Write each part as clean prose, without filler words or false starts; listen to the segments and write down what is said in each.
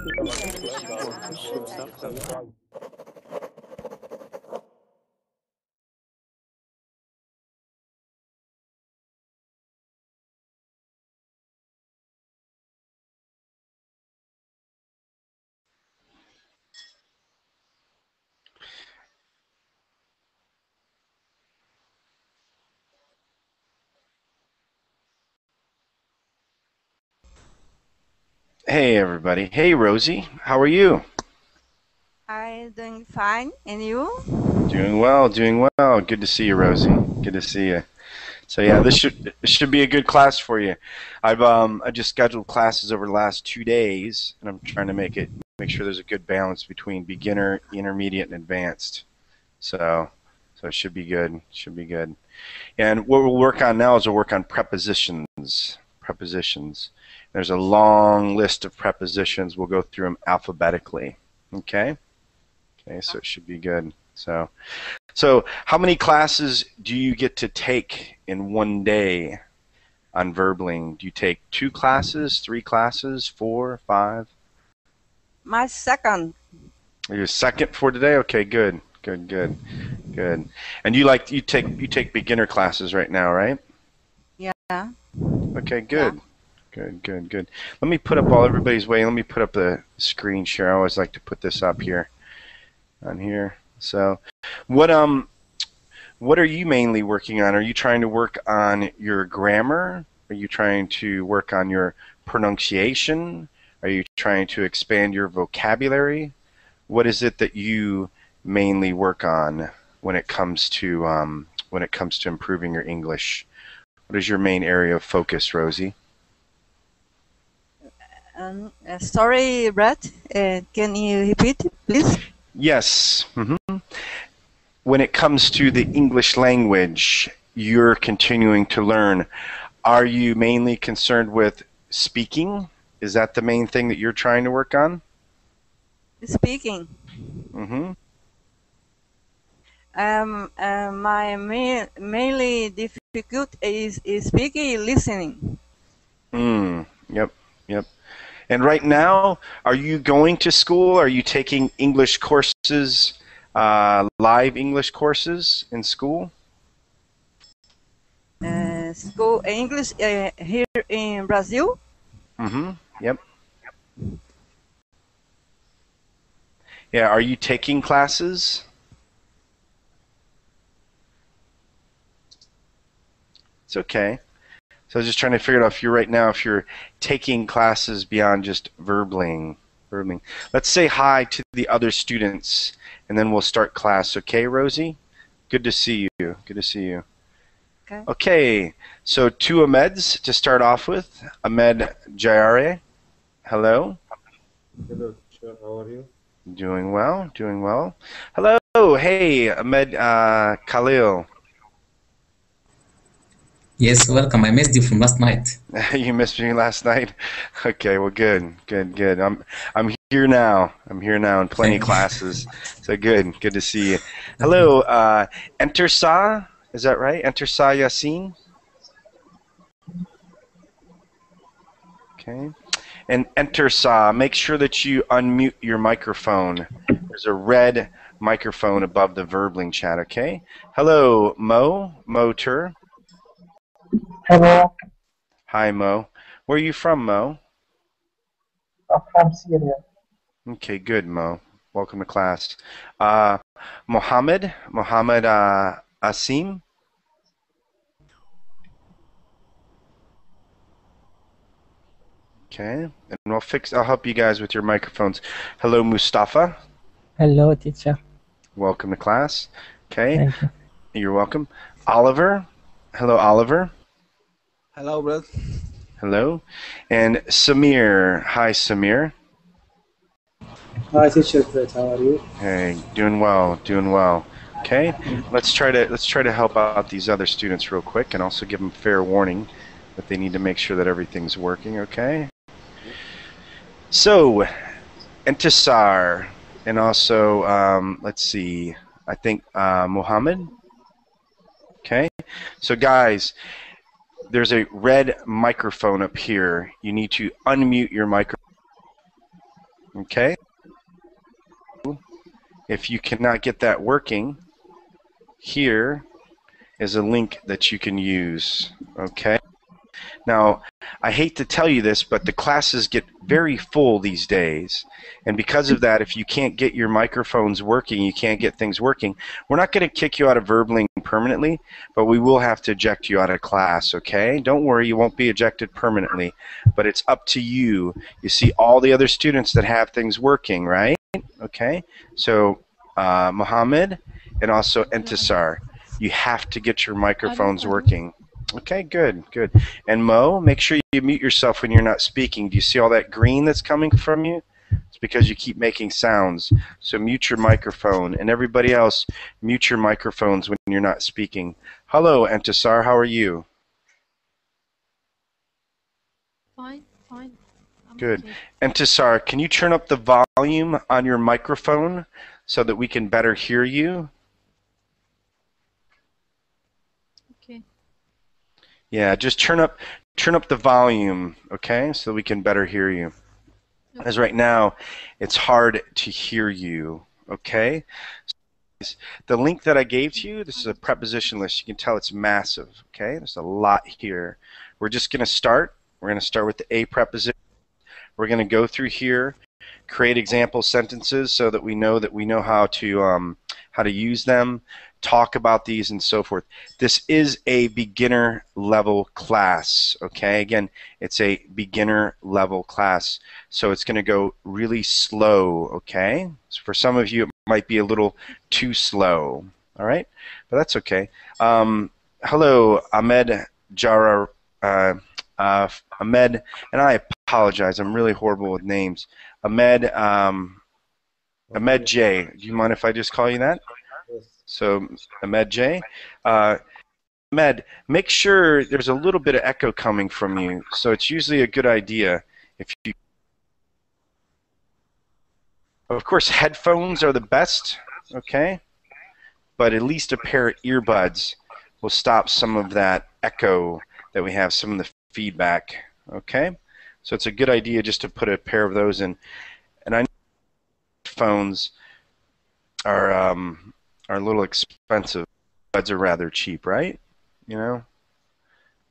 Untitled Chapter. Hey everybody. Hey Rosie, how are you? I'm doing fine, and you? Doing well, doing well. Good to see you, Rosie. Good to see you. So yeah, this should be a good class for you. I just scheduled classes over the last 2 days, and I'm trying to make sure there's a good balance between beginner, intermediate, and advanced. So it should be good. Should be good. And what we'll work on now is we'll work on prepositions. Prepositions. There's a long list of prepositions. We'll go through them alphabetically. Okay. Okay, so it should be good. So how many classes do you get to take in one day on verbling? Do you take 2 classes, 3 classes, 4, 5? My second. Your second for today? Okay, good. Good. And you take beginner classes right now, right? Yeah. Okay, good. Good. Let me put up while everybody's waiting. Let me put up the screen share. I always like to put this up here on here. So, what are you mainly working on? Are you trying to work on your grammar? Are you trying to work on your pronunciation? Are you trying to expand your vocabulary? What is it that you mainly work on when it comes to improving your English? What is your main area of focus, Rosie? Sorry, Bret. Can you repeat, please? Yes. When it comes to the English language you're continuing to learn, are you mainly concerned with speaking? Is that the main thing that you're trying to work on? Speaking. My mainly difficult is speaking, listening. Yep. And right now, are you going to school? Are you taking English courses, live English courses in school? School English here in Brazil. Yep. Yeah, are you taking classes? It's okay. So I was just trying to figure out if you're taking classes beyond just verbling. Let's say hi to the other students, and then we'll start class. Okay, Rosie? Good to see you. Okay, so 2 Ahmeds to start off with. Ahmed Jayare, hello. Hello, teacher. How are you? Doing well. Hello, hey, Ahmed Khalil. Yes, welcome. I missed you from last night. You missed me last night? Okay, well, good. I'm here now. In plenty of classes. So good to see you. Hello, Enter Sa, is that right? Enter Sa Yasin? Okay. And Enter Sa, make sure that you unmute your microphone. There's a red microphone above the verbling chat, okay? Hello, Mo Tur. Hello, Hi, Mo. Where are you from, Mo? I'm from Syria. Okay, good, Mo. Welcome to class. Mohammed Asim. Okay, and I'll help you guys with your microphones. Hello, Mustafa. Hello, teacher. Welcome to class. Okay, Thank you. you're welcome. Oliver. Hello, Oliver. Hello, Bret. Hello. And Samir. Hi, Samir. Hi, teacher Bret. How are you? Hey, doing well. Okay, let's try to help out these other students real quick, and also give them fair warning that they need to make sure that everything's working. Okay. So, Entisar, and also let's see. I think Muhammad. Okay. So, guys, there's a red microphone up here. You need to unmute your microphone. Okay? If you cannot get that working, here is a link that you can use. Okay? Now, I hate to tell you this, but the classes get very full these days. And because of that, if you can't get your microphones working, you can't get things working, we're not going to kick you out of Verbling permanently, but we will have to eject you out of class, okay? Don't worry, you won't be ejected permanently, but it's up to you. You see all the other students that have things working, right? Okay? So, Mohammed and also Entisar, you have to get your microphones working. Okay, good, good. And Mo, make sure you mute yourself when you're not speaking. Do you see all that green that's coming from you? It's because you keep making sounds. So mute your microphone. And everybody else, mute your microphones when you're not speaking. Hello, Entisar, how are you? Fine, fine. Good. Okay. Entisar, can you turn up the volume on your microphone so that we can better hear you? Okay. Yeah, just turn up the volume, okay, so we can better hear you. As right now, it's hard to hear you, okay? The link that I gave to you, this is a preposition list. You can tell it's massive, okay? There's a lot here. We're just going to start. We're going to start with the A preposition. We're going to go through here, create example sentences so that we know how to use them, talk about these, and so forth. This is a beginner level class, okay? Again, it's a beginner level class, so it's going to go really slow, okay? So for some of you, it might be a little too slow, all right? But that's okay. Hello, Ahmed Jara, Ahmed, and I apologize, I'm really horrible with names. Ahmed J. Do you mind if I just call you that? So, Ahmed J. Ahmed, make sure there's a little bit of echo coming from you. So it's usually a good idea if you... Of course, headphones are the best, okay? But at least a pair of earbuds will stop some of that echo that we have, some of the feedback, okay? So it's a good idea just to put a pair of those in. And I know phones are a little expensive. Buds are rather cheap, right? You know?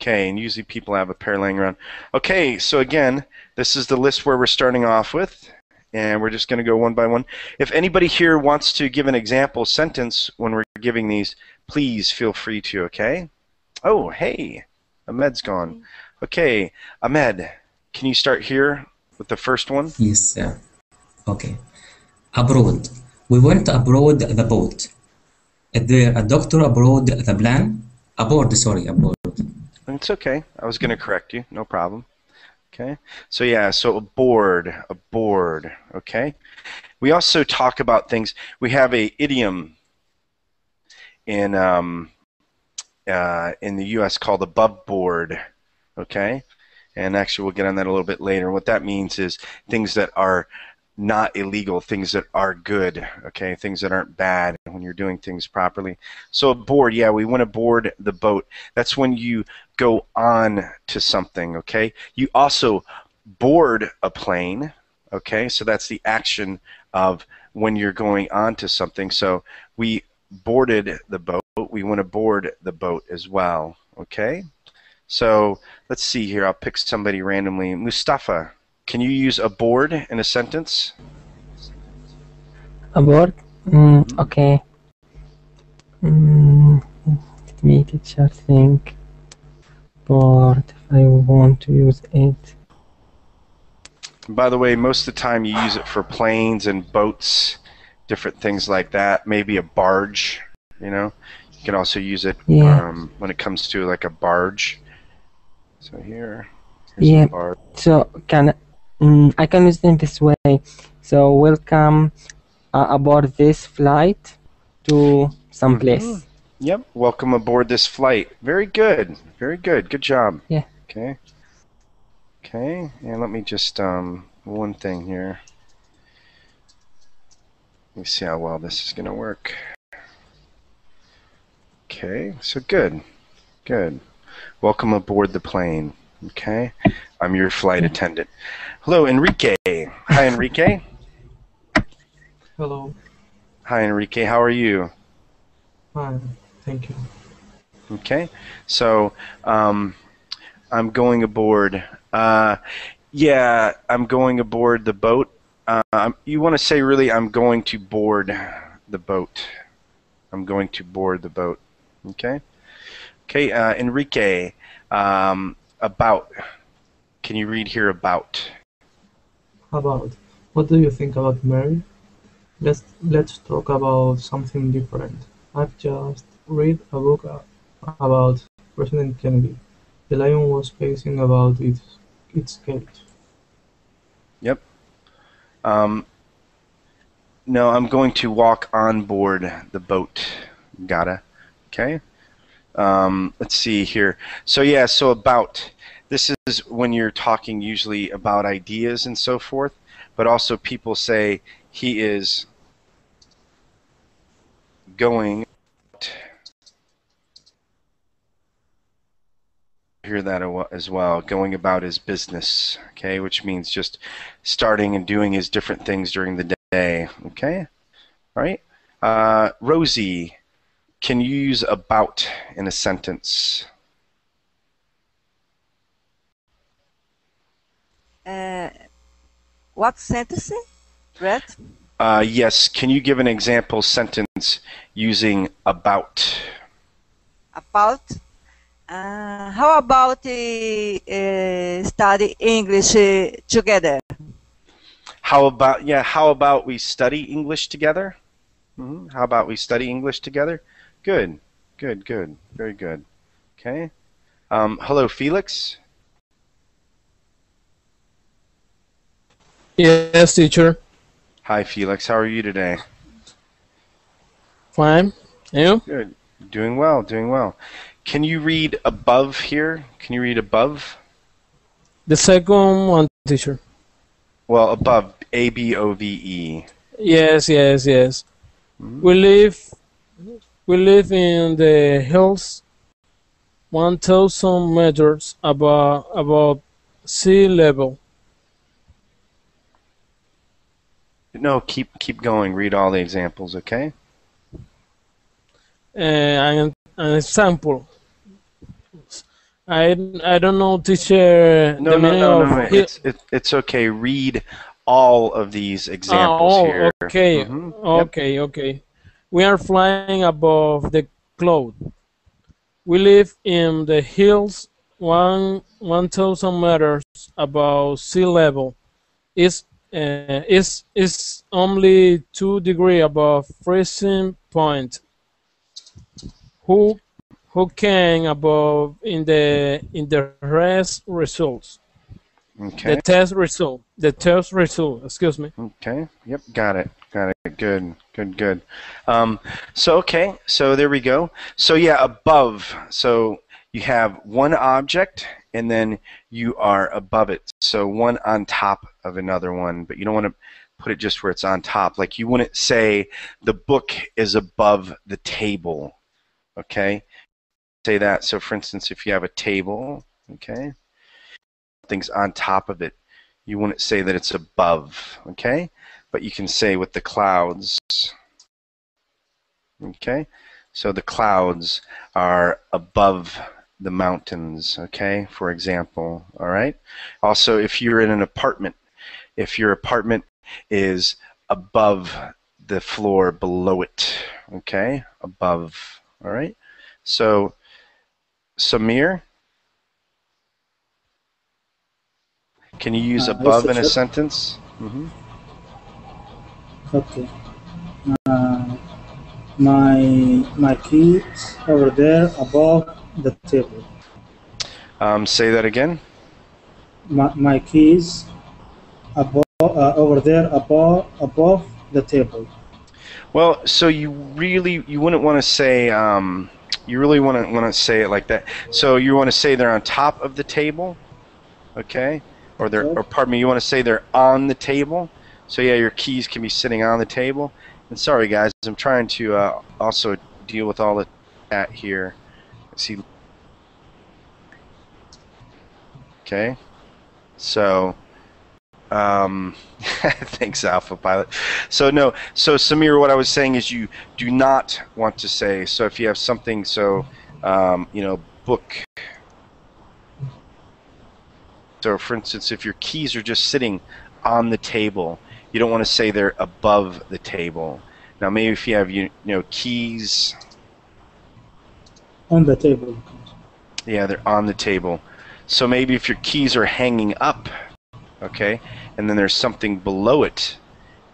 Okay, and usually people have a pair laying around. Okay, so again, this is the list where we're starting off with, and we're just going to go one by one. If anybody here wants to give an example sentence when we're giving these, please feel free to, okay? Oh, hey, Ahmed's gone. Okay, Ahmed, can you start here with the first one? Yes, okay. Abroad. We went abroad the boat. Is there a doctor aboard the plane? Aboard, sorry, aboard. It's okay. I was going to correct you. No problem. Okay. So yeah, so aboard, okay? We also talk about things. We have a idiom in the U.S. called above board, okay? And actually we'll get on that a little bit later. What that means is things that are not illegal, things that are good, okay, things that aren't bad when you're doing things properly. So aboard, yeah, we went aboard the boat. That's when you go on to something, okay? You also board a plane, okay? So that's the action of when you're going on to something. So we boarded the boat, we went aboard the boat as well, okay? So let's see here, I'll pick somebody randomly. Mustafa, can you use aboard in a sentence? Aboard? Okay. Let me teacher think. Board, if I want to use it. By the way, most of the time you use it for planes and boats, different things like that. Maybe a barge, you know. You can also use it when it comes to like a barge. So here's a barge. So I can use it in this way. So welcome aboard this flight to some place. Yep. Welcome aboard this flight. Very good. Very good. Good job. Yeah. Okay. Okay. And let me just one thing here. Let me see how well this is going to work. Okay. So good. Good. Welcome aboard the plane. Okay. I'm your flight attendant. Hello, Enrique. Hi, Enrique. Hello. Hi, Enrique. How are you? Fine. Thank you. Okay. So, I'm going aboard. Yeah, I'm going aboard the boat. You want to say really, I'm going to board the boat. I'm going to board the boat. Okay. Okay, Enrique. About. Can you read here about? About what do you think about Mary? Let's talk about something different. I've just read a book about President Kennedy. The lion was pacing about its cage. Yep. No, I'm going to walk on board the boat. Gotta. Okay. Let's see here. So yeah, so about. This is when you're talking usually about ideas and so forth, but also people say he is going. Hear that as well. Going about his business. Okay, which means just starting and doing his different things during the day. Okay. All right. Rosie, can you use about in a sentence? What sentence, Bret? Yes. Can you give an example sentence using about? About? How about study English together? How about we study English together? How about we study English together? Good. Very good. Okay. Hello, Felix. Yes, teacher. Hi, Felix. How are you today? Fine. And you? Good. Doing well. Can you read above here? Can you read above? The second one, teacher. Well, above. ABOVE. Yes. We live in the hills 1,000 meters above sea level. No, keep going. Read all the examples, okay? An example. I don't know, teacher. No, the meaning of hill. It's okay. Read all of these examples here. Okay. Yep. Okay. We are flying above the cloud. We live in the hills 1,000 meters above sea level. It's only 2 degrees above freezing point. Who can above in the rest results? Okay. The test result. Excuse me. Okay. Yep. Got it. Good. So there we go. So yeah, above. So you have one object, and then you are above it. So one on top of another one, but you don't want to put it just where it's on top. Like you wouldn't say the book is above the table. Okay. Say that. So for instance, if you have a table, okay, something's on top of it, you wouldn't say that it's above, okay? But you can say with the clouds, okay? So the clouds are above the mountains, okay? For example, all right? Also, if you're in an apartment, if your apartment is above the floor below it, okay? Above, all right? So, Samir, can you use above in a sentence? Okay. My keys over there above the table. Say that again. My keys over there above the table. Well, so you wouldn't want to say you really want to say it like that. So you want to say they're on top of the table, okay? Or pardon me, you want to say they're on the table. So yeah, your keys can be sitting on the table. And sorry guys, I'm trying to also deal with all the chat here. See. Okay. So Thanks, Alpha Pilot. So no, so Samir, what I was saying is you do not want to say. So if you have something, so you know, book. So for instance, if your keys are just sitting on the table, you don't want to say they're above the table. Now maybe if you have you know keys On the table. yeah, they're on the table. So maybe if your keys are hanging up, okay, and then there's something below it,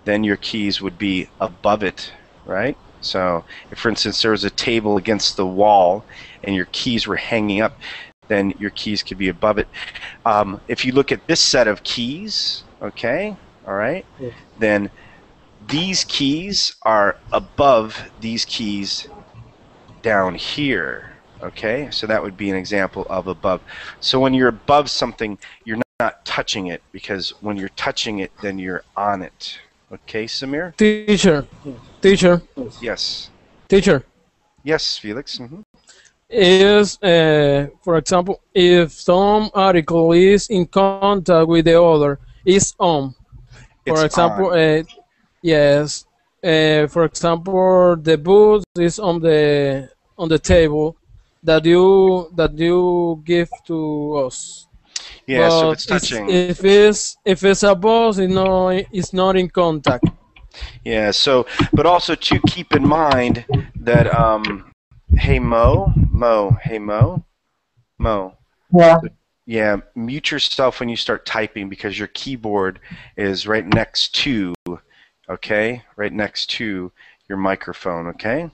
then your keys would be above it, right? So if, for instance, there was a table against the wall and your keys were hanging up, then your keys could be above it. If you look at this set of keys, okay, all right, Yes. then these keys are above these keys down here. Okay, so that would be an example of above. So when you're above something, you're not touching it, because when you're touching it, then you're on it. Okay, Samir? Teacher, Yes. teacher, Yes. teacher. Yes, Felix. Mm-hmm. Is, for example, if some article is in contact with the other, is on. It's For example, on. yes. For example, the book is on the table that you give to us. Yeah, so if But it's touching. if it's a boss, it's not in contact. Yeah, so, but also to keep in mind that, hey Mo, hey Mo, Yeah. yeah, mute yourself when you start typing, because your keyboard is right next to, okay, right next to your microphone, okay,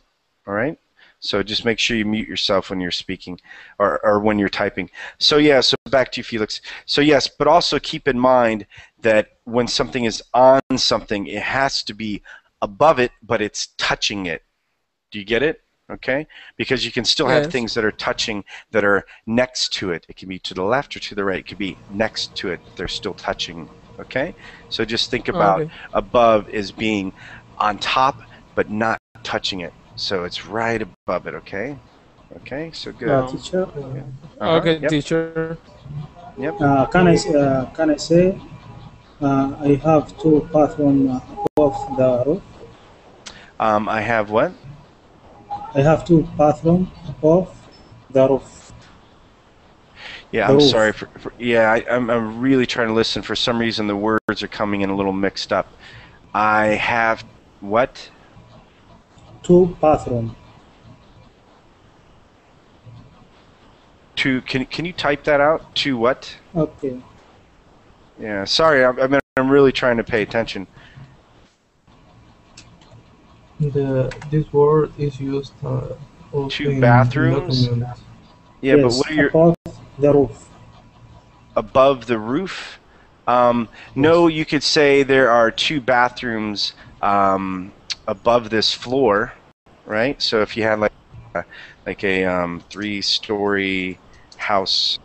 all right? So just make sure you mute yourself when you're speaking or when you're typing. So yeah, so back to you, Felix. So yes, but also keep in mind that when something is on something, it has to be above it, but it's touching it. Do you get it? Okay? Because you can still have Yes. things that are touching that are next to it. It can be to the left or to the right. It could be next to it. They're still touching. Okay? So just think about Okay. above as being on top but not touching it. So it's right above it, okay? Okay, so good. Teacher, Okay, Yep. teacher. Yep. can I say I have two bathrooms above the roof? I have what? I have two bathrooms above the roof. Yeah, The I'm roof. sorry for yeah, I'm really trying to listen. For some reason the words are coming in a little mixed up. I have what? Two bathrooms. Can you type that out? To what? Okay. Yeah, sorry. I'm really trying to pay attention. This word is used also Two in bathrooms? documents. Yeah, Yes, but what are your above the roof. above the roof? No, you could say there are two bathrooms above this floor, right? So if you had like a 3-story house.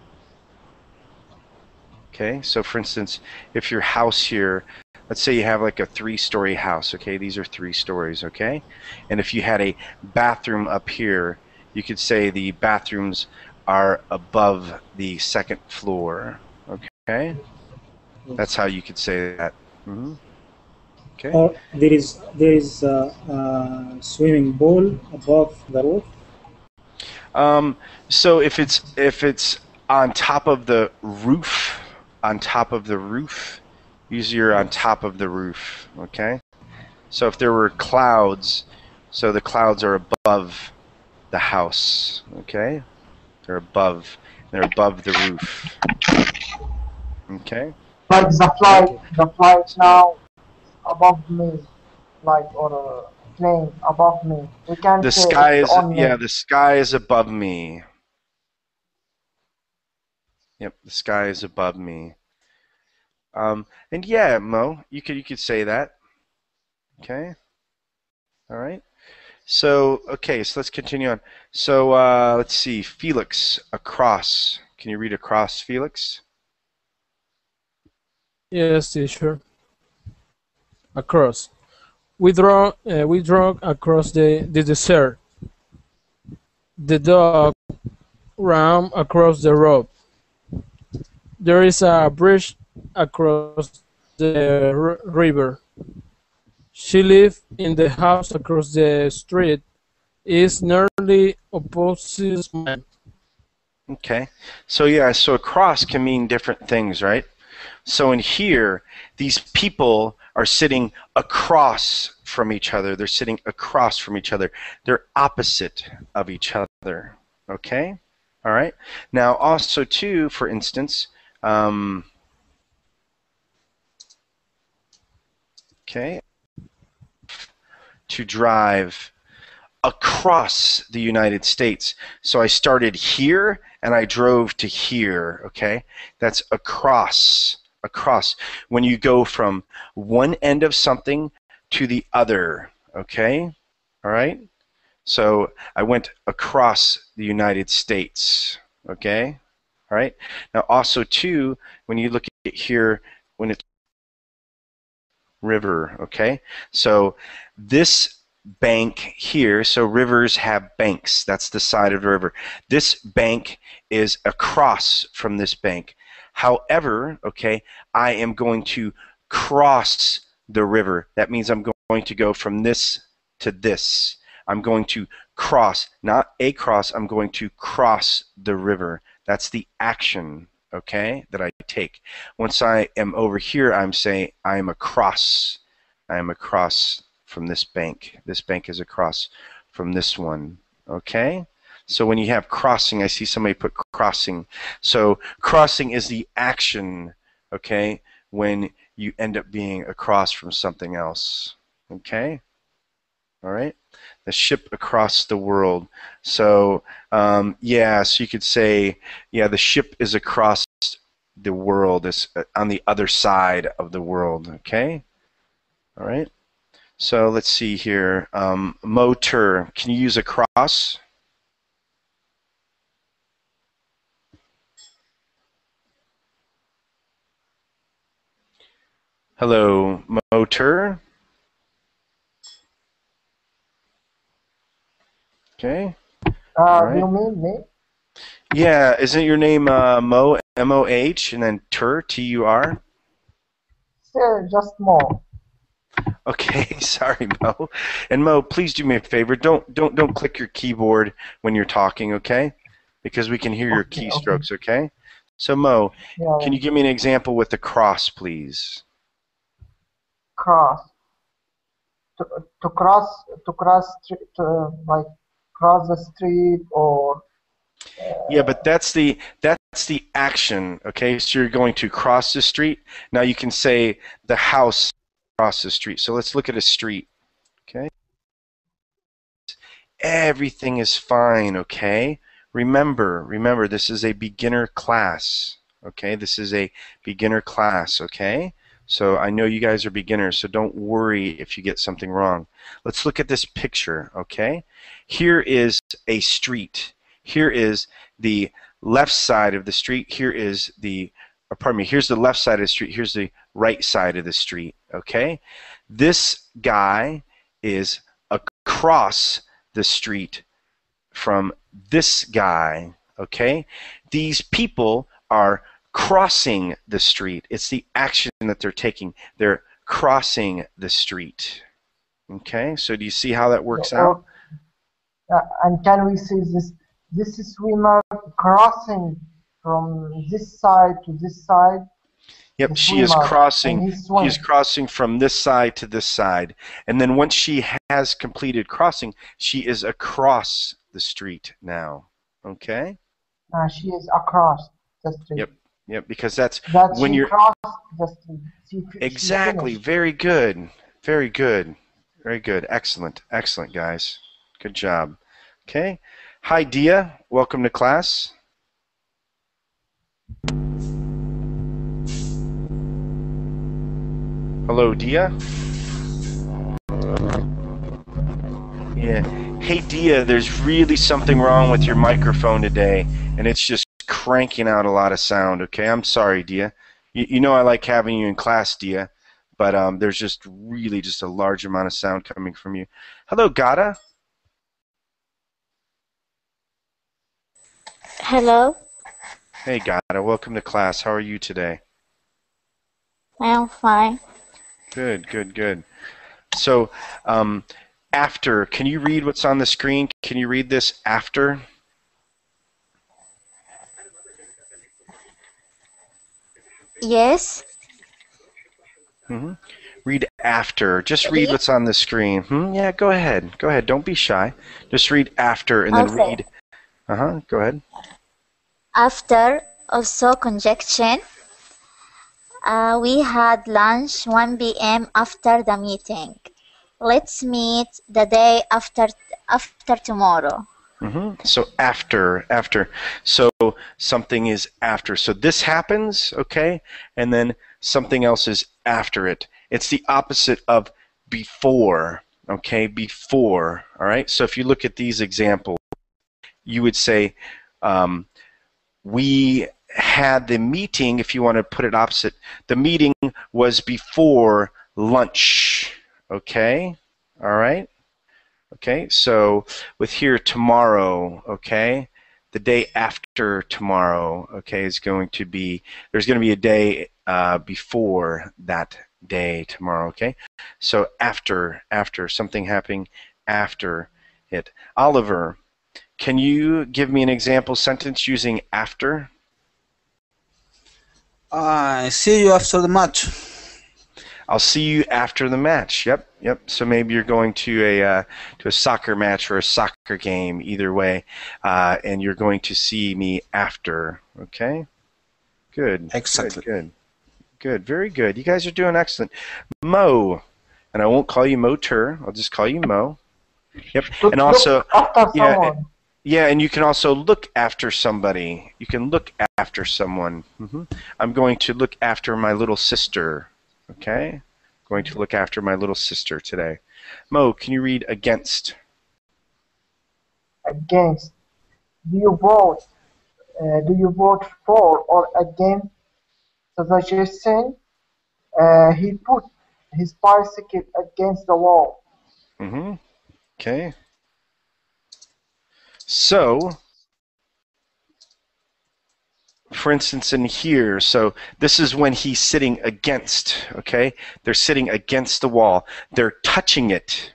Okay, so for instance, if your house here, let's say you have like a 3-story house, okay, these are 3 stories, okay? And if you had a bathroom up here, you could say the bathrooms are above the 2nd floor, okay? That's how you could say that. Mm-hmm. Okay. Or there is a swimming pool above the roof. So if it's on top of the roof, usually you're on top of the roof, okay? So if there were clouds, so the clouds are above the house, okay? They're above the roof. Okay? Like the flight now above me, like or a plane above me. We can The say sky it's is on me. the sky is above me. Yep, the sky is above me. And yeah, Mo, you could say that. Okay. All right. So okay, so let's continue on. So let's see, Felix, across. Can you read across, Felix? Yes, teacher. Across. We drove across the desert. The dog ran across the road. There is a bridge across the river. She lived in the house across the street. Is nearly opposite mine. Okay. So yeah, so across can mean different things, right? So in here, these people are sitting across from each other. They're sitting across from each other. They're opposite of each other. Okay? All right. Now also too, for instance, okay, to drive across the United States. So I started here and I drove to here, okay? That's across, across. When you go from one end of something to the other, okay? All right? So I went across the United States, okay? All right? Now also too, when you look at here, when it's river, okay? So this bank here, so rivers have banks. That's the side of the river. This bank is across from this bank. However, okay, I am going to cross the river. That means I'm going to go from this to this. I'm going to cross, not across, I'm going to cross the river. That's the action, okay, that I take. Once I am over here, I'm saying I am across. I am across from this bank. This bank is across from this one, okay? So when you have crossing, I see somebody put crossing. So crossing is the action, okay, when you end up being across from something else, okay? All right? The ship across the world. So, yeah, so you could say, yeah, the ship is across the world, is on the other side of the world, okay? All right? So let's see here. Motor, can you use across? Hello, motor. Okay. All right. Do you mean me? Yeah, isn't your name Mo, M-O-H, and then Tur, T-U-R? Sir, just more. Okay, sorry, Mo. And Mo, please do me a favor. Don't click your keyboard when you're talking, okay? Because we can hear your keystrokes, okay? So Mo, Yeah, can you give me an example with the cross, please? cross. To cross street, like cross the street or. Yeah, but that's the action, okay? So you're going to cross the street. Now you can say the house across the street. So let's look at a street, okay? Everything is fine, okay? Remember, this is a beginner class, okay? This is a beginner class, okay? So I know you guys are beginners, so don't worry if you get something wrong. Let's look at this picture, okay? Here is a street. Here is the left side of the street. Here is the, pardon me, here's the left side of the street. Here's the right side of the street, okay? This guy is across the street from this guy, okay? These people are crossing the street. It's the action that they're taking. They're crossing the street, okay? So do you see how that works out? And can we say this? This is swimmer crossing from this side to this side. Yep, she is crossing. She is crossing from this side to this side, and then once she has completed crossing, she is across the street now. Okay. She is across the street. Yep, because that's when she you're crossed the street. exactly. Very good. Very good. Very good. Excellent. Excellent, guys. Good job. Okay. Hi, Dia. Welcome to class. Hello, Dia. Yeah. Hey, Dia, there's really something wrong with your microphone today, and it's just cranking out a lot of sound, okay? I'm sorry, Dia. You know I like having you in class, Dia, but there's just really just a large amount of sound coming from you. Hello, Gata. Hello. Hey, Gata. Welcome to class. How are you today? I am fine. Good, good, good. So, after, can you read what's on the screen? Can you read this after? Yes. Read after. Just read what's on the screen. Yeah, go ahead. Go ahead. Don't be shy. Just read after and then Okay. read. Go ahead. After, also conjunction. We had lunch 1 p.m. after the meeting. Let's meet the day after tomorrow. So after. So something is after. So this happens, okay? And then something else is after it. It's the opposite of before, okay? Before, all right? So if you look at these examples, you would say, we had the meeting, if you want to put it opposite, the meeting was before lunch, okay? All right? Okay, so with here tomorrow, okay, the day after tomorrow, okay, is going to be, there's going to be a day before that day tomorrow, okay? So after, something happening after it. Oliver, can you give me an example sentence using after? See you after the match. I'll see you after the match. Yep. So maybe you're going to a soccer match or a soccer game, either way, and you're going to see me after. Okay. Good. Exactly. Good. Very good. You guys are doing excellent. Mo, and I won't call you Motor. I'll just call you Mo. Yep. And also, yeah, and you can also look after somebody. You can look after someone. I'm going to look after my little sister. Okay? Going to look after my little sister today. Mo, can you read against? Against. Do you vote for or against the suggestion? He put his bicycle against the wall. Okay. So, for instance, in here, so this is when he's sitting against, okay? They're sitting against the wall. They're touching it.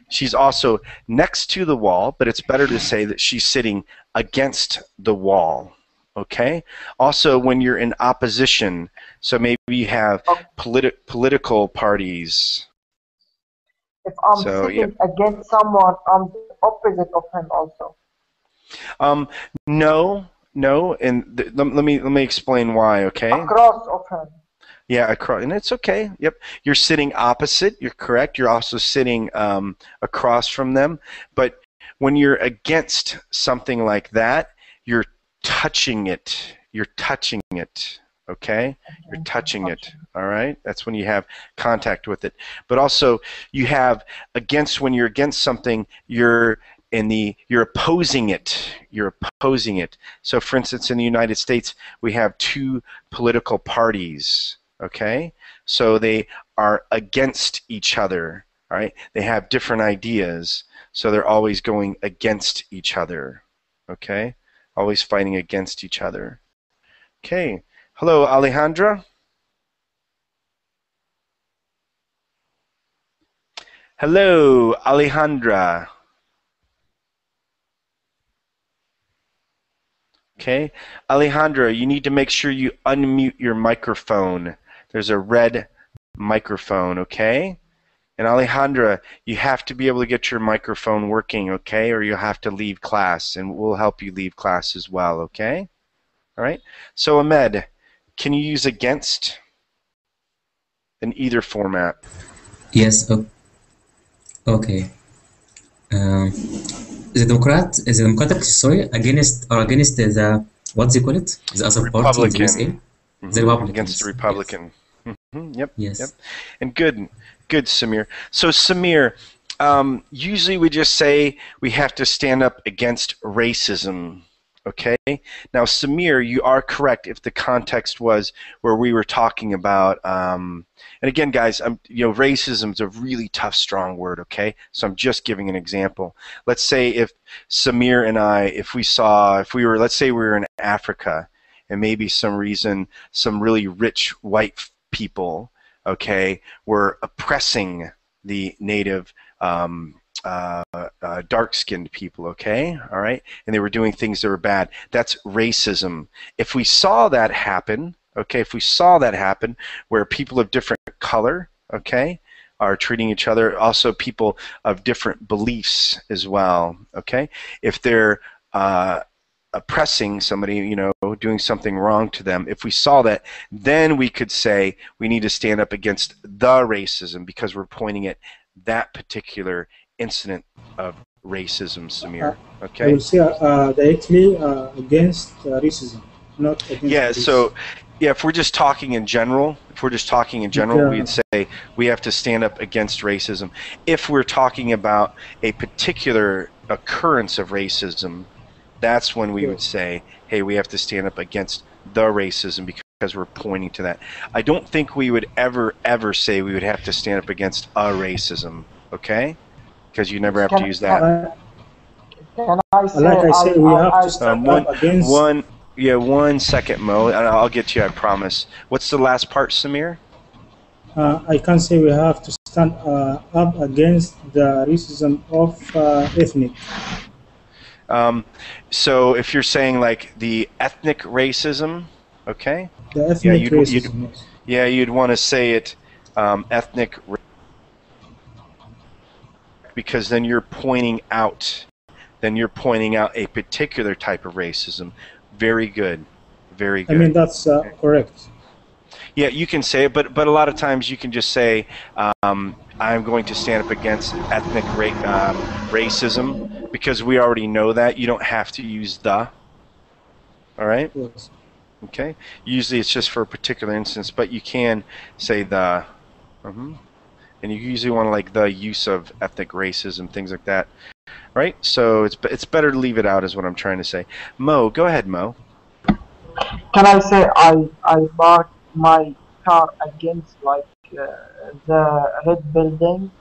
She's also next to the wall, but it's better to say that she's sitting against the wall, okay? Also, when you're in opposition, so maybe you have political parties. If I'm sitting against someone, I'm the opposite of him also. No, and let me explain why, okay? Across of him. Yeah, across, and it's okay. Yep, you're sitting opposite. You're correct. You're also sitting across from them. But when you're against something like that, you're touching it. Okay? You're touching it. All right? That's when you have contact with it. But also, you have against, when you're against something, you're opposing it. So, for instance, in the United States, we have two political parties. Okay, so they are against each other. All right, they have different ideas, so they're always going against each other. Okay, always fighting against each other. Okay, hello, Alejandra. Hello, Alejandra. Okay, Alejandra, you need to make sure you unmute your microphone. There's a red microphone, okay? And Alejandra, you have to be able to get your microphone working, okay? Or you'll have to leave class, and we'll help you leave class as well, okay? All right? So, Ahmed, can you use against in either format? Yes, okay. The Democratic, against the, what do you call it? The other party in the USA? The Republicans. Against the Republican. Yes. Yes. Yep. And good, Samir. So, Samir, usually we just say we have to stand up against racism. Okay. Now, Samir, you are correct if the context was where we were talking about. And again, guys, racism is a really tough, strong word. Okay. So I'm just giving an example. Let's say if Samir and I, let's say we were in Africa, and maybe some reason some really rich white people, okay, were oppressing the native dark-skinned people, okay, all right, and they were doing things that were bad. That's racism. If we saw that happen, okay, if we saw that happen where people of different color, okay, are treating each other, also people of different beliefs as well, okay, if they're oppressing somebody, you know, doing something wrong to them, if we saw that, then we could say we need to stand up against the racism because we're pointing at that particular incident of racism, Samir. Okay. I will say directly against racism, not against Yeah. race. So, yeah, if we're just talking in general, we'd say we have to stand up against racism. If we're talking about a particular occurrence of racism, that's when we would say, hey, we have to stand up against the racism because we're pointing to that. I don't think we would ever say we would have to stand up against a racism, okay? Because you never have to use that. Can I say, like I said, we have to stand up against... One second, Mo, and I'll get to you, I promise. What's the last part, Samir? I can say we have to stand up against the racism of ethnic. So if you're saying like the ethnic racism, okay? The ethnic racism, yes. You'd want to say it ethnic, because then you're pointing out a particular type of racism. Very good. Very good. I mean, that's correct. Yeah, you can say it, but a lot of times you can just say, I'm going to stand up against ethnic racism, because we already know that. You don't have to use the. All right? Yes. Okay? Usually it's just for a particular instance, but you can say the. And you usually want to like the use of ethnic racism, things like that. Right? So it's better to leave it out is what I'm trying to say. Mo, go ahead, Mo. Can I say I parked my car against like the red building?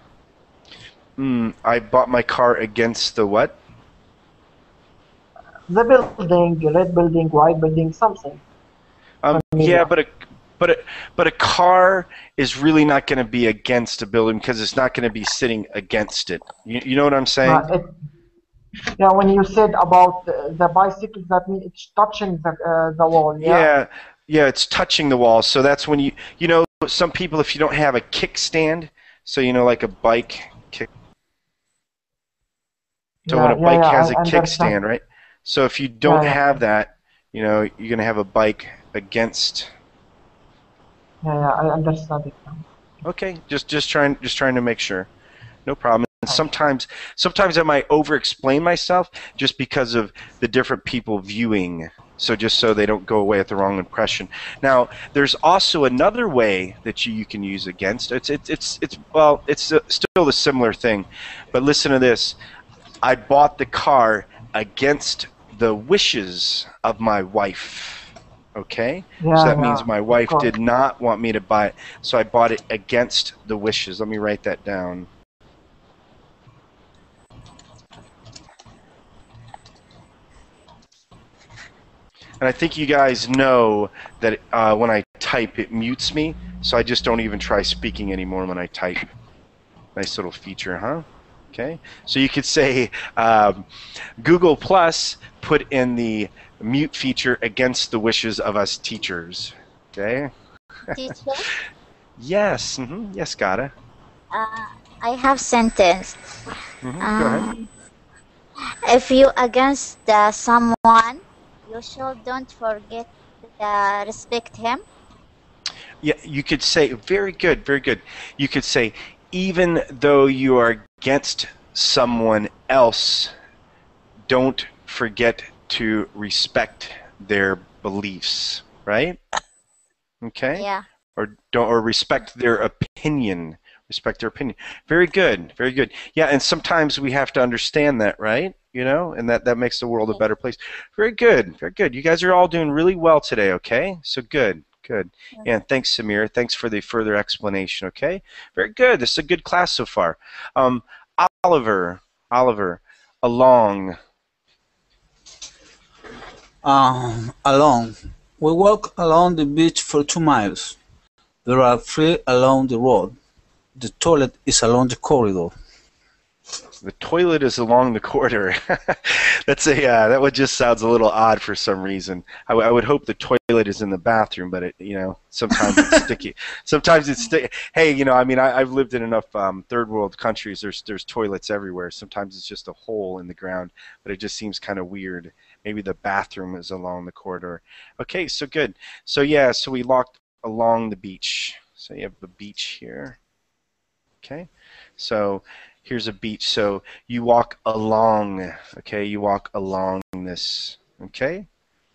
I bought my car against the what? The building, red building, white building, something. Yeah, but a car is really not going to be against a building because it's not going to be sitting against it. You know what I'm saying? Yeah, when you said about the bicycle, that means it's touching the wall. Yeah. Yeah, it's touching the wall. So that's when you know, some people, if you don't have a kickstand, so you know, like a bike kick. So when a bike has a kickstand, right? So if you don't have that, you know, you're going to have a bike against. Yeah, I understand it now. Okay, just trying to make sure. No problem. And sometimes I might over-explain myself just because of the different people viewing. So just so they don't go away with the wrong impression. Now, there's also another way that you can use against. It's still a similar thing, but listen to this. I bought the car against the wishes of my wife. Okay? So that means my wife did not want me to buy it, so I bought it against the wishes. Let me write that down. And I think you guys know that when I type, it mutes me, so I just don't even try speaking anymore when I type. Nice little feature, huh? Okay. So you could say Google Plus put in the mute feature against the wishes of us teachers. Okay. Teacher? Yes. Yes, Gada. I have sentence. Go ahead. If you against someone, you should don't forget to respect him. Yeah, you could say, very good, very good. You could say, even though you are against someone else, don't forget to respect their beliefs, right? Okay? Yeah. Or respect their opinion. Respect their opinion. Very good, very good. Yeah, and sometimes we have to understand that, right? You know, and that makes the world a better place. Very good, very good. You guys are all doing really well today, okay? So good, good. Yeah, and thanks, Samir. Thanks for the further explanation, okay? Very good. This is a good class so far. Oliver, along. Along. We walk along the beach for 2 miles. There are 3 along the road. The toilet is along the corridor. The toilet is along the corridor. That's a that one just sounds a little odd for some reason. I would hope the toilet is in the bathroom, but sometimes it's sticky. Sometimes it's sticky. Hey, I mean, I've lived in enough third world countries. There's toilets everywhere. Sometimes it's just a hole in the ground, but it just seems kind of weird. Maybe the bathroom is along the corridor. Okay, so good. So yeah, so we walked along the beach. So you have the beach here. Okay, so here's a beach. So you walk along, okay? You walk along this, okay?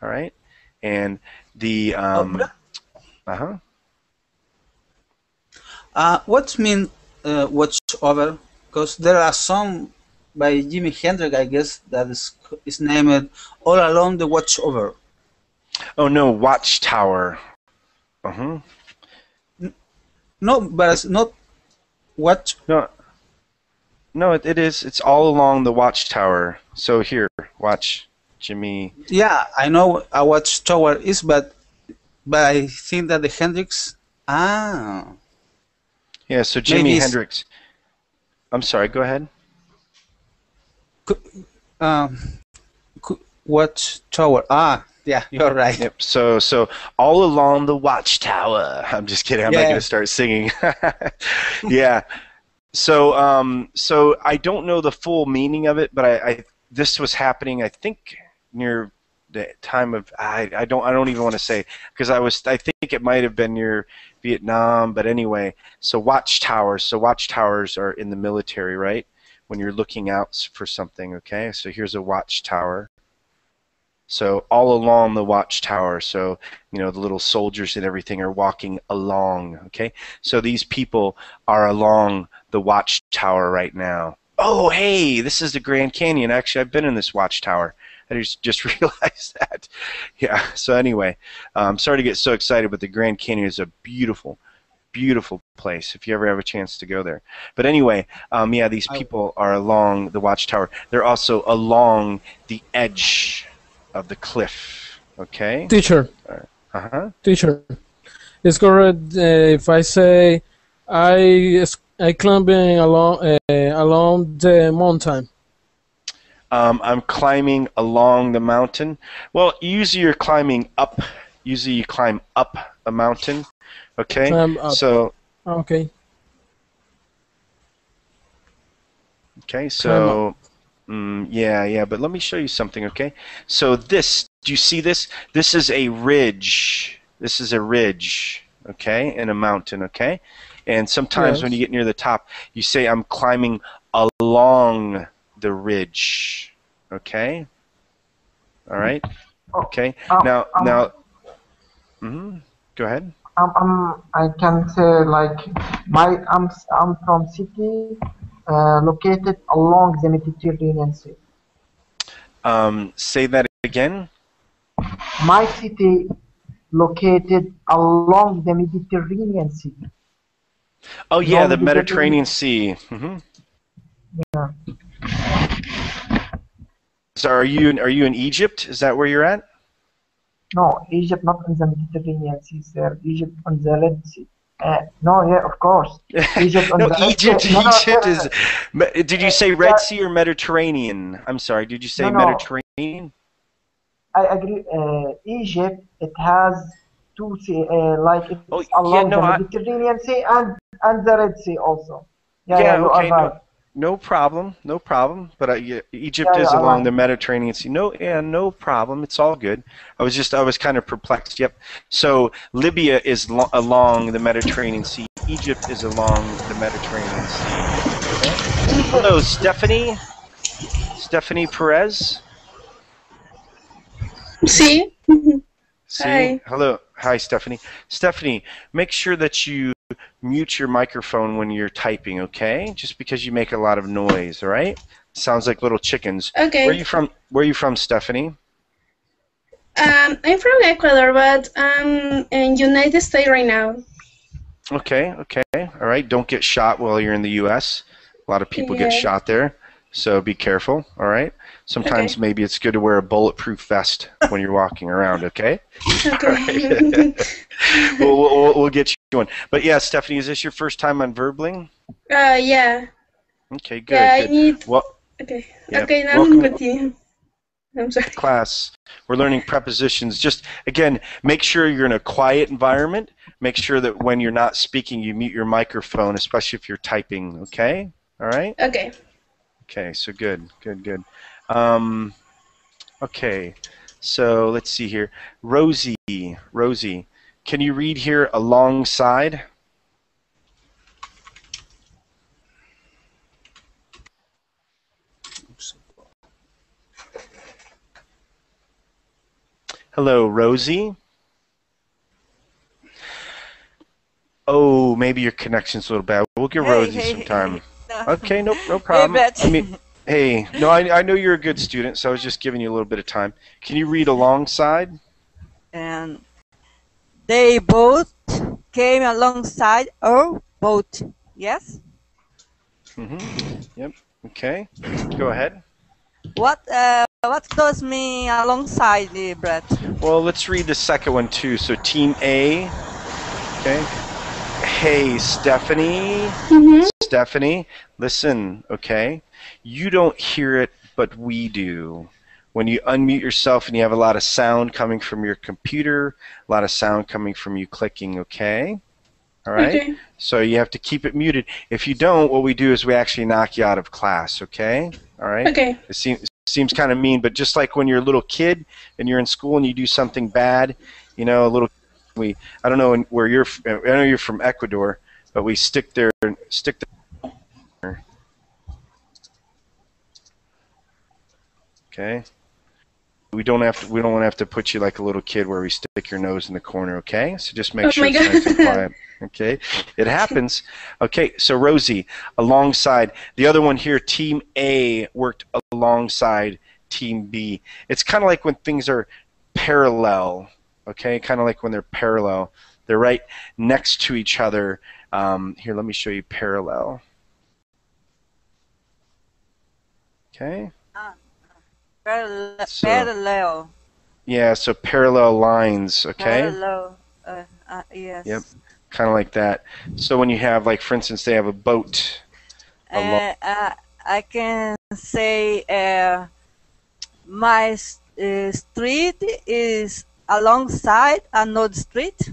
All right? And the, What mean watch over? Because there are some by Jimi Hendrix, I guess, that is named All Along the Watch Over. Oh, no, Watchtower. No, but it's not watch. No, it is. It's all along the Watchtower. So here, watch, Jimmy. Yeah, I know a Watchtower is, but I think that the Hendrix. Yeah, so Jimi Hendrix. I'm sorry. Go ahead. Watchtower. Yeah, you're right. Yep. So all along the Watchtower. I'm just kidding. I'm not going to start singing. Yeah. So I don't know the full meaning of it, but this was happening, I think, near the time of I don't even want to say, because I think it might have been near Vietnam, but anyway. So watchtowers. So watchtowers are in the military, right? When you're looking out for something. Okay. So here's a watchtower. So all along the watchtower, so the little soldiers and everything are walking along, okay? So these people are along the watchtower right now. Oh, hey, this is the Grand Canyon. Actually, I've been in this watchtower. I just realized that. Yeah, so anyway, I'm sorry to get so excited, but the Grand Canyon is a beautiful, beautiful place if you ever have a chance to go there. But anyway, yeah, these people are along the watchtower. They're also along the edge of the cliff, okay? Teacher. Teacher. It's correct if I say I climbing along the mountain. I'm climbing along the mountain. Well, usually you're climbing up. Usually you climb up a mountain, okay? Climb up. So. Okay. Okay, so. Yeah, but let me show you something, okay? So this, do you see this? This is a ridge. This is a ridge, okay, in a mountain, okay? And sometimes when you get near the top, you say, I'm climbing along the ridge, okay? All right? Okay. Now, go ahead. I can say like I'm from city located along the Mediterranean Sea. Say that again. My city located along the Mediterranean Sea. Oh yeah, the Mediterranean Sea. Yeah. So are you in Egypt? Is that where you're at? No, Egypt not in the Mediterranean Sea, sir. Egypt on the Red Sea. No, yeah, of course. Egypt on no, the Egypt. Red Sea. Egypt is. Did you say Red Sea or Mediterranean? I'm sorry. Did you say Mediterranean? I agree. Egypt, it has two sea, like it's along the Mediterranean Sea and the Red Sea also. Yeah, you okay. are right. No problem. But Egypt is along the Mediterranean Sea. No problem. It's all good. I was kind of perplexed. Yep. So Libya is along the Mediterranean Sea. Egypt is along the Mediterranean Sea. Okay. Hello, Stephanie. Stephanie Perez. See. Hi. Hello. Hi, Stephanie. Stephanie, make sure that you mute your microphone when you're typing, okay? Just because you make a lot of noise, all right? Sounds like little chickens. Okay. Where are you from, Stephanie? I'm from Ecuador, but I'm in United States right now. Okay. All right. Don't get shot while you're in the U.S. A lot of people get shot there. So be careful, all right? Sometimes Okay. maybe it's good to wear a bulletproof vest when you're walking around, okay? Okay. We'll get you going. But yeah, Stephanie, is this your first time on Verbling? Yeah. Okay, good, Yeah, I good. need. Well, Okay. yeah, Okay, now welcome to continue. I'm sorry. class. We're learning prepositions. Just, again, make sure you're in a quiet environment. Make sure that when you're not speaking, you mute your microphone, especially if you're typing, okay? All right? Okay. Okay, so good, good, good. Okay, so let's see here. Rosie, can you read here alongside? Hello, Rosie. Oh, maybe your connection's a little bad. We'll give Rosie some time. Okay, no problem. Bret. I mean, hey, no, I know you're a good student, so I was just giving you a little bit of time. Can you read alongside? And they both came alongside our boat. Yes? Yep. Okay. Go ahead. What does mean alongside, Bret? Well, let's read the second one too. So team A. Okay. Hey, Stephanie. Stephanie, listen, okay? You don't hear it, but we do. When you unmute yourself and you have a lot of sound coming from your computer, a lot of sound coming from you clicking, okay? All right? Okay. So you have to keep it muted. If you don't, what we do is we actually knock you out of class, okay? All right? Okay. It seems kind of mean, but just like when you're a little kid and you're in school and you do something bad, you know, a little I don't know where you're. I know you're from Ecuador, but we stick there. Okay. We don't want to have to put you like a little kid where we stick your nose in the corner. Okay. So just make sure it's nice and quiet. Okay. It happens. Okay. So Rosie, alongside the other one here, Team A worked alongside Team B. It's kind of like when things are parallel. Okay, kind of like when they're parallel. They're right next to each other. Here, let me show you parallel. Okay. Parallel. Yeah, so parallel lines, okay? Parallel, yes. Yep, kind of like that. So when you have, like, for instance, they have a boat. I can say my street is alongside another street.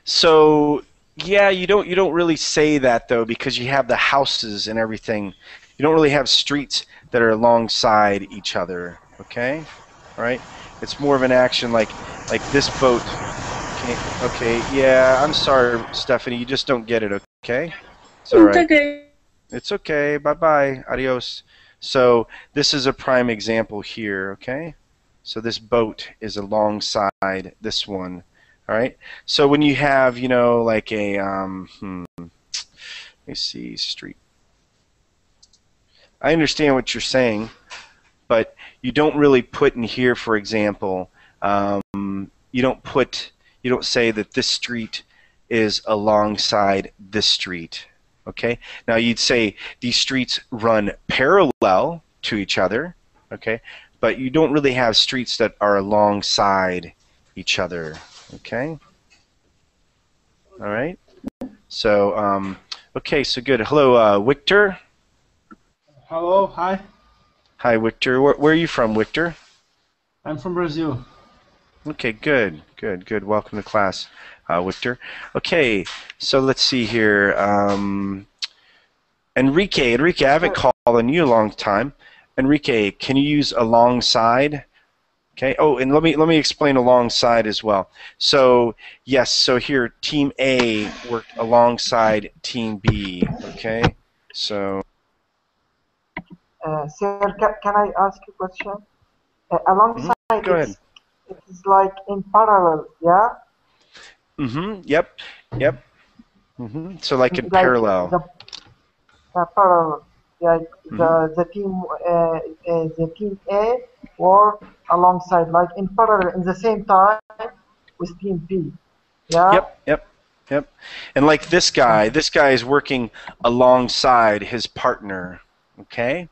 So yeah, you don't really say that though, because you have the houses and everything. You don't really have streets that are alongside each other. Okay, all right. It's more of an action like this boat. Okay. Yeah, I'm sorry, Stephanie. You just don't get it. Okay. It's all right. It's okay. It's okay. Bye bye. Adios. So this is a prime example here. Okay. So this boat is alongside this one. All right. So when you have, you know, like a let me see, street. I understand what you're saying, but you don't really put in here, for example, you don't say that this street is alongside this street. Okay. Now you'd say these streets run parallel to each other. Okay. But you don't really have streets that are alongside each other. Okay. All right. So, okay. So good. Hello, Victor. Hello. Hi. Hi, Victor. Where are you from, Victor? I'm from Brazil. Okay. Good. Good. Good. Welcome to class, Victor. Okay. So let's see here. Enrique, I haven't called on you a long time. Enrique, can you use alongside? Okay. Oh, and let me explain alongside as well. So yes. So here, Team A worked alongside Team B. Okay. So. Sir, can I ask you a question? Alongside, Go ahead. It is like in parallel, yeah. Yep. So like in parallel. Parallel. Yeah. The team A work alongside, like in parallel, in the same time with team B. Yeah. Yep. Yep. And like this guy is working alongside his partner. Okay?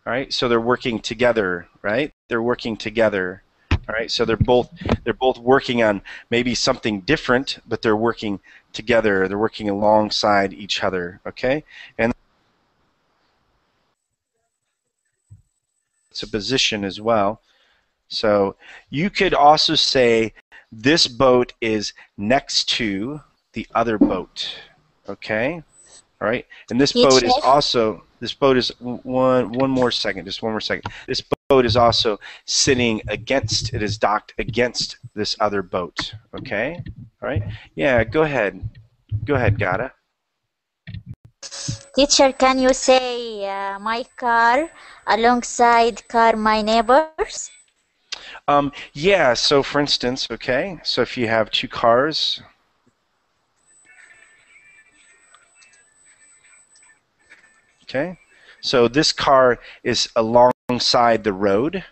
All right? So they're working together, right? They're working together. All right? So they're both working on maybe something different, but they're working together. They're working alongside each other, okay? And it's a position as well. So you could also say this boat is next to the other boat, okay? All right, and this boat is also, one more second, just one more second. This boat is also sitting against, it is docked against this other boat, okay? All right, yeah, go ahead, Gata. Teacher, can you say my car alongside car my neighbors? Yeah, so for instance, okay, so if you have two cars, okay, so this car is alongside the road,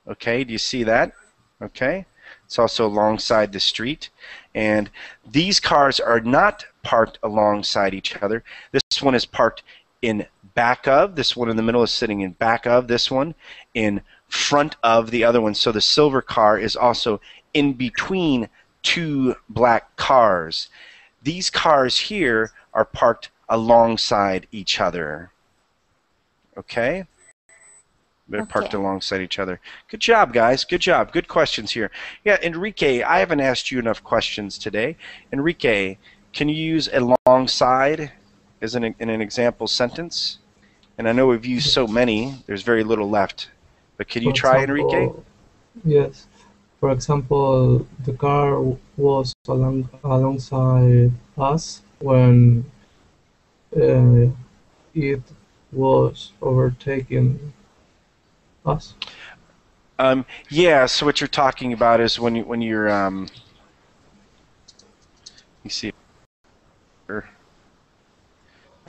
okay, do you see that? Okay, it's also alongside the street, and these cars are not parked alongside each other. This one is parked in back of, this one in the middle is sitting in back of this one, in front of the other one. So the silver car is also in between two black cars. These cars here are parked alongside each other. Okay? They're parked alongside each other. Good job, guys. Good job. Good questions here. Yeah, Enrique, I haven't asked you enough questions today. Enrique, can you use alongside as in an example sentence? And I know we've used so many, there's very little left. But can you try, Enrique? Yes. For example, the car was alongside us when it was overtaking us. Yeah. So what you're talking about is when you're you see.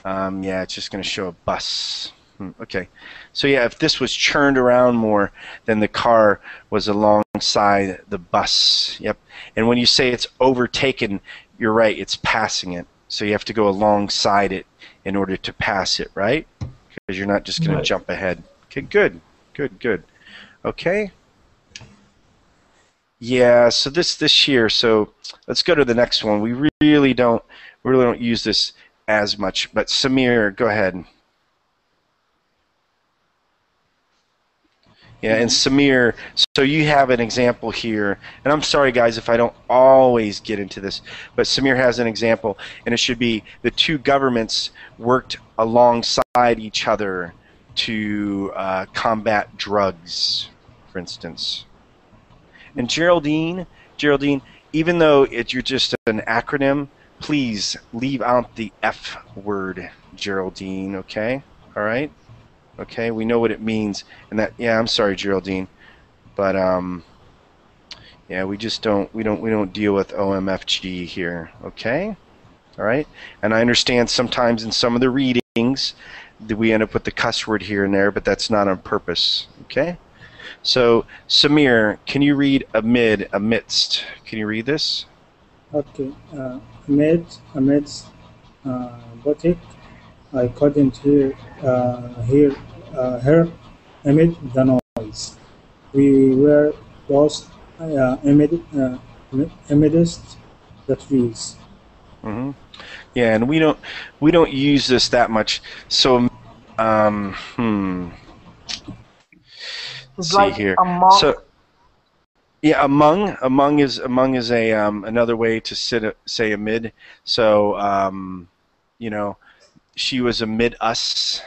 Yeah, it's just going to show a bus. Okay, so yeah, if this was churned around more, then the car was alongside the bus. Yep, and when you say it's overtaken, you're right, it's passing it. So you have to go alongside it in order to pass it, right? Because you're not just going to jump ahead. Okay, good. Okay. Yeah, so this here, so let's go to the next one. We really don't use this as much, but Samir, go ahead. Yeah, and Samir, so you have an example here, and I'm sorry guys if I don't always get into this, but Samir has an example, and it should be the two governments worked alongside each other to combat drugs, for instance. And Geraldine, even though you're just an acronym, please leave out the F word, Geraldine, okay? All right? Okay, we know what it means, and that, yeah, I'm sorry, Geraldine, but yeah, we don't deal with OMFG here, okay? All right, and I understand sometimes in some of the readings that we end up with the cuss word here and there, but that's not on purpose, okay? So Samir, can you read amidst? Can you read this? Okay, amidst, boutique. I couldn't hear her amid the noise. We were lost amidst the trees. Mm-hmm. Yeah, and we don't use this that much. So, let's see here. So, yeah, among is a another way to say amid. So, you know, she was amid us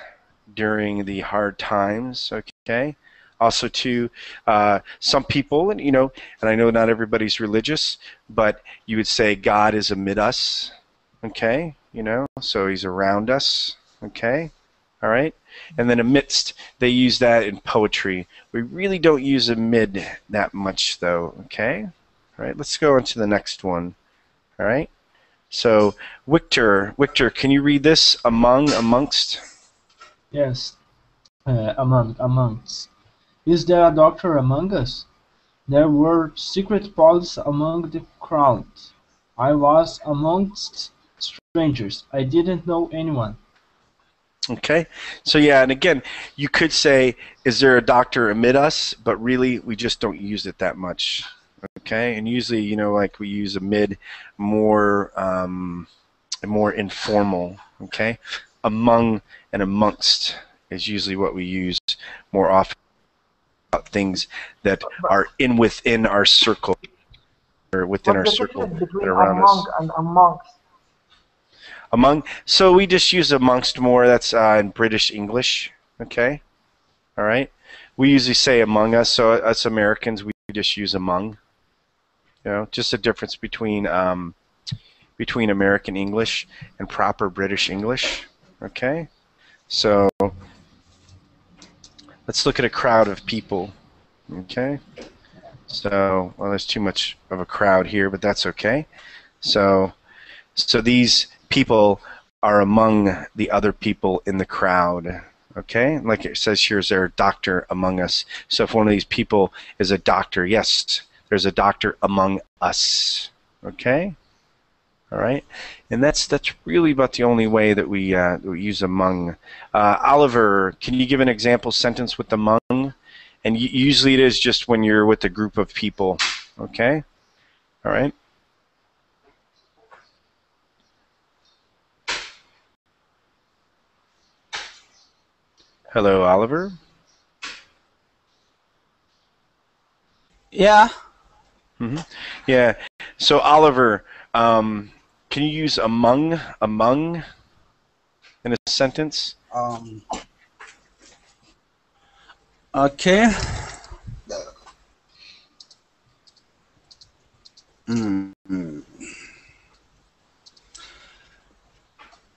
during the hard times, okay? Also, too, some people, you know, and I know not everybody's religious, but you would say God is amid us, okay? You know, so he's around us, okay? All right? And then amidst, they use that in poetry. We really don't use amid that much, though, okay? All right, let's go on to the next one, all right? So, Victor, can you read this? Amongst? Yes. Amongst. Is there a doctor among us? There were secret police among the crowd. I was amongst strangers. I didn't know anyone. Okay, so yeah, and again, you could say, is there a doctor amid us? But really, we just don't use it that much. Okay, and usually, you know, like we use amid more, more informal. Okay, among and amongst is usually what we use more often about things that are within our circle or within our What's the circle difference that between are around among us. and amongst? Among, so we just use amongst more. That's in British English. Okay, all right. We usually say among us. So us Americans, we just use among. You know, just a difference between between American English and proper British English. Okay, so let's look at a crowd of people. Okay, so well, there's too much of a crowd here, but that's okay. So these people are among the other people in the crowd. Okay, like it says here, is there a doctor among us? So if one of these people is a doctor, yes, there's a doctor among us. Okay, all right, and that's really about the only way that we use among. Oliver, can you give an example sentence with among? And usually it is just when you're with a group of people. Okay, all right. Hello, Oliver. Yeah. Mm-hmm. Yeah. So Oliver, can you use among in a sentence? Okay.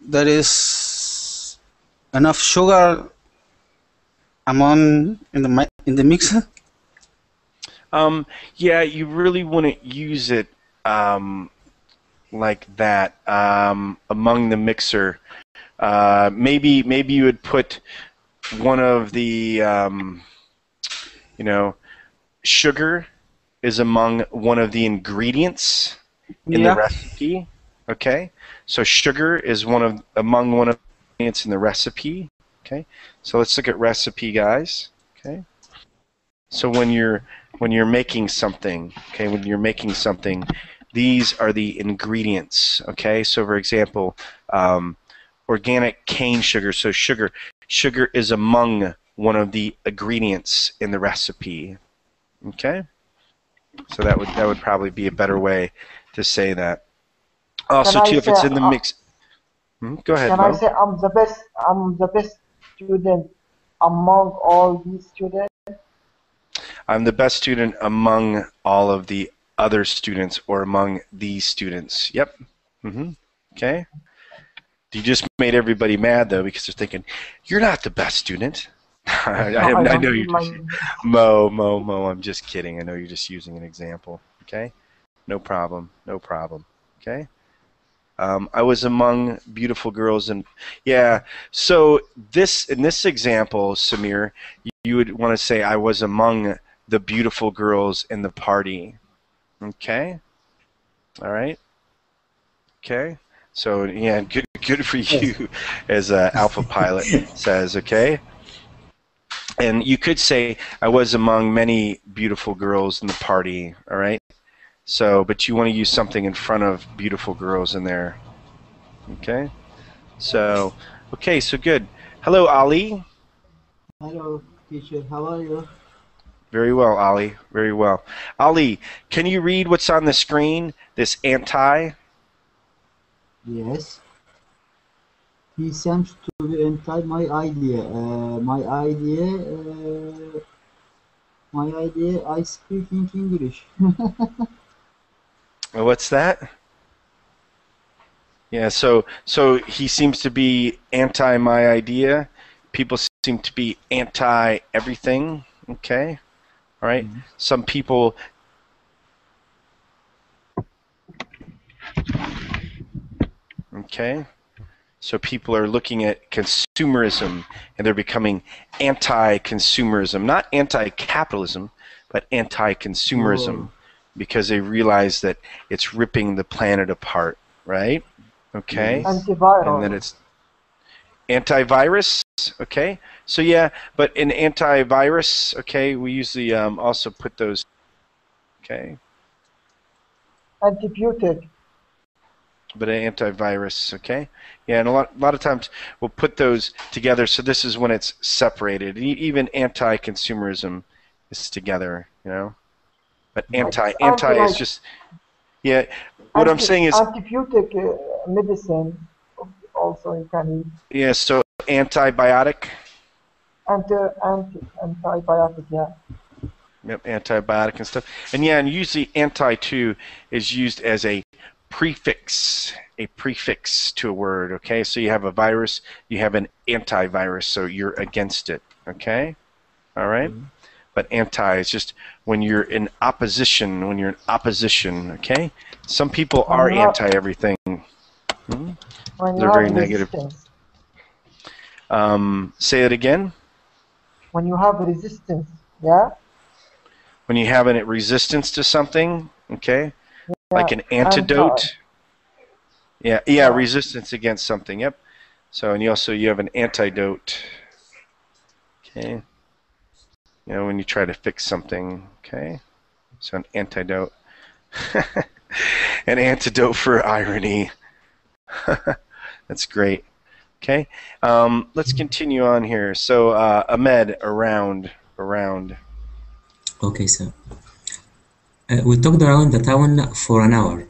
There is enough sugar in the mixer. Yeah, you really wouldn't use it like that among the mixer. Maybe you would put one of the you know, sugar is among one of the ingredients in the recipe. Okay, so sugar is among one of the ingredients in the recipe. Okay, so let's look at recipe, guys. Okay, so when you're making something, okay, these are the ingredients. Okay, so for example, organic cane sugar. So sugar is among one of the ingredients in the recipe. Okay, so that would probably be a better way to say that. Also, too, if it's in the mix. Go ahead, Can Mo. I say I'm the best student among all these students? I'm the best student among all of the other students or among these students. Yep. Okay. You just made everybody mad, though, because they're thinking, you're not the best student. I know you're just... Mo, I'm just kidding. I know you're just using an example. Okay? No problem. Okay? I was among beautiful girls, and yeah. So in this example, Samir, you would want to say I was among the beautiful girls in the party. Okay. All right. Okay. So yeah, good for you, as Alpha Pilot says. Okay. And you could say I was among many beautiful girls in the party. All right. So, but you want to use something in front of beautiful girls in there. Okay. So, okay, so good. Hello, Ali. Hello, teacher. How are you? Very well, Ali. Very well. Ali, can you read what's on the screen? This anti? Yes. He seems to be anti my idea. My idea, I speak in English. What's that? Yeah, so he seems to be anti my idea. People seem to be anti everything. Okay, all right. Some people. Okay, so people are looking at consumerism and they're becoming anti-consumerism, not anti-capitalism, but anti-consumerism. because they realize that it's ripping the planet apart, right? Okay. Antiviral. And then it's antivirus, okay? So yeah, but in antivirus, okay, we usually also put those, okay? Antibiotic. But an antivirus, okay? Yeah, and a lot of times we'll put those together, so this is when it's separated. Even anti-consumerism is together, you know? But anti is just, yeah, what I'm saying is... Antibiotic medicine also you can use. Yeah, so antibiotic. Antibiotic, yeah. Yep, antibiotic and stuff. And yeah, and usually anti too is used as a prefix to a word, okay? So you have a virus, you have an antivirus, so you're against it, okay? All right? But anti is just when you're in opposition, okay? Some people are anti everything. They're very negative. Say it again. When you have resistance, yeah? When you have a resistance to something, okay? Yeah, like an antidote. Yeah, resistance against something, yep. So, and you have an antidote, okay? You know, when you try to fix something, okay? So an antidote. An antidote for irony. That's great. Okay, let's continue on here. So, Ahmed, around. Okay, sir. We talked around the town for an hour.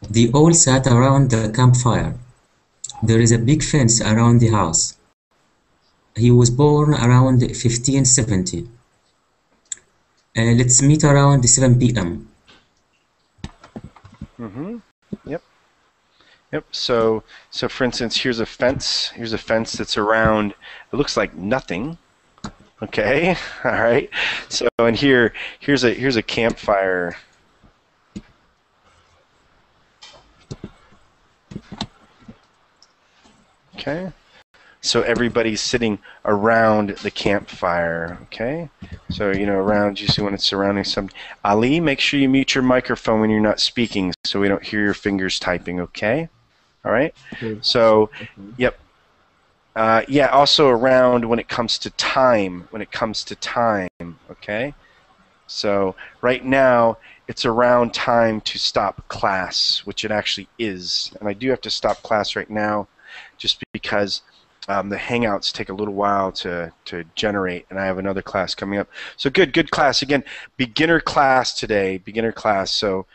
They all sat around the campfire. There is a big fence around the house. He was born around 1570. Let's meet around 7 p.m. Yep. So for instance, here's a fence. Here's a fence that's around. It looks like nothing. Okay. All right. So and here's a campfire. Okay. So everybody's sitting around the campfire. Okay. So around usually when it's surrounding something. Ali, make sure you mute your microphone when you're not speaking, so we don't hear your fingers typing. Okay. All right. So, yep. Yeah. Also around when it comes to time. Okay. So right now it's around time to stop class, which it actually is, and I do have to stop class right now, just because the Hangouts take a little while to generate, and I have another class coming up. So good class again. Beginner class today. So